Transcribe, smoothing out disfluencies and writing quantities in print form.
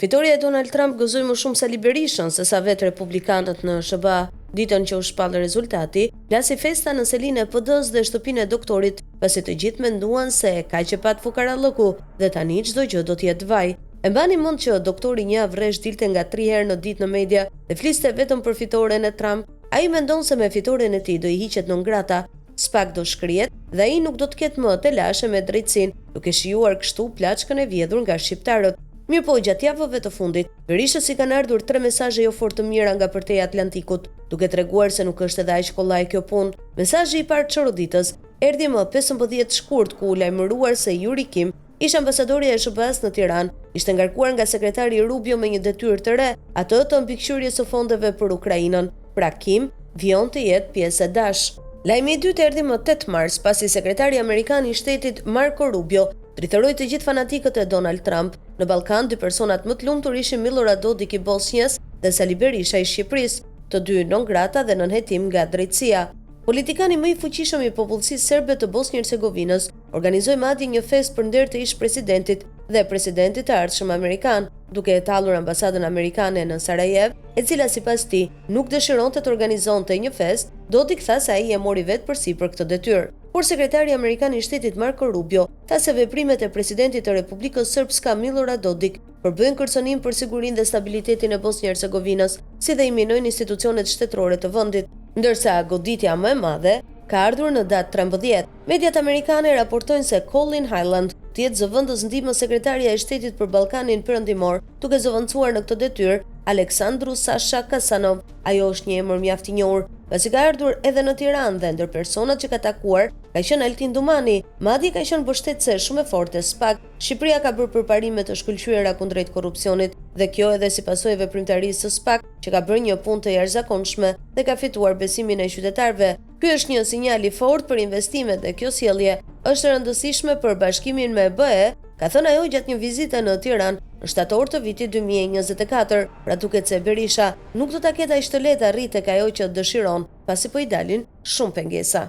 Fitoria e Donald Trump gëzoi më shumë Sali Berishën se sa vetë republikanët në SBA. Ditën që u shpall rezultati, lasi festa në selinë e PD-s dhe shtëpinë e doktorit, pasi të gjithë menduan se kaq e pat fukarallëku dhe tani çdo gjë do të jetë vaj. E mbani mend që doktori një avresh dilte nga 3 herë në ditë në media dhe fliste vetëm për fitoren e Trump. Ai mendon se me fitoren e tij do I hiqet non grata, SPAC do shkrihet dhe ai nuk do të ketë më të lashe me drejtësinë, duke shijuar kështu plaçkën e vjedhur nga shqiptarët. Mirëpo gjatë javëve të fundit, Berishës I kanë ardhur 3 mesazhe jo fort të mira nga përteja e Atlantikut, duke treguar se nuk është edhe aq kollaj kjo punë. Mesazhi I parë çorroditës erdhi më 15 shkurt ku u lajmëruar se Yuri Kim, ish ambasadori e SBA-s në Tiranë, ishte ngarkuar nga sekretari Rubio me një detyrë të re, atë të mbikëqyrjes së fondeve për Ukrainën. Pra Kim vion të jetë pjesë e Dash. Lajmi I dytë erdhi më 8 mars, pasi sekretari amerikan I shtetit Marco Rubio tritëroi të gjithë fanatikët e Donald Trump. Në Ballkan, 2 personat më të lumtur ishin Milorad Dodik I Bosnjës dhe Sali Berisha I Shqipërisë, të dy non grata dhe nënhetim nga drejtësia. Politikani më I fuqishëm I popullsisë serbe të Bosnjë-Hercegovinës organizoi madje një festë për nder të ish presidentit dhe presidentit të ardhshëm amerikan, duke e tallur ambasadën amerikane në Sarajevo, e cila sipas tij nuk dëshironte të organizonte një festë. Dodik tha se ai e mori vetë përsipër këtë detyrë. Por sekretari amerikan I shtetit Marco Rubio tha se veprimet e presidentit të Republikës Srpska Milorad Dodik përbëjnë kërcënim për sigurinë dhe stabilitetin e Bosnjë-Hercegovinës, si dhe I minojnë institucionet shtetërore të vendit, ndërsa goditja më e madhe ka ardhur në datë 13. Mediat amerikane raportojnë se Colin Hyland të jetë zëvendës ndihmës sekretaria e shtetit për Ballkanin Perëndimor, duke zëvendësuar në këtë detyrë Aleksandru Sasha Kasanov. Ajo është një emër mjaft I njohur, pasi ka ardhur edhe në Tiranë dhe ndër personat që ka takuar ka qenë Altin Dumani, madje ka qenë mbështetëse shumë e fortë e SPAC. Shqipëria ka bërë përparime të shkëlqyera kundrejt korrupsionit dhe kjo edhe si pasojë e veprimtarisë së SPAC, që ka bërë një punë të jashtëzakonshme dhe ka fituar besimin e qytetarëve. Ky është një sinjal I fortë për investimet dhe kjo sjellje është e rëndësishme për bashkimin me BE, ka thënë ajo gjatë një vizite në Tiranë në shtator të vitit 2024, pra duket se Berisha nuk do ta ketë aq të lehtë arrit tek ajo që dëshiron, pasi po I dalin shumë pengesa.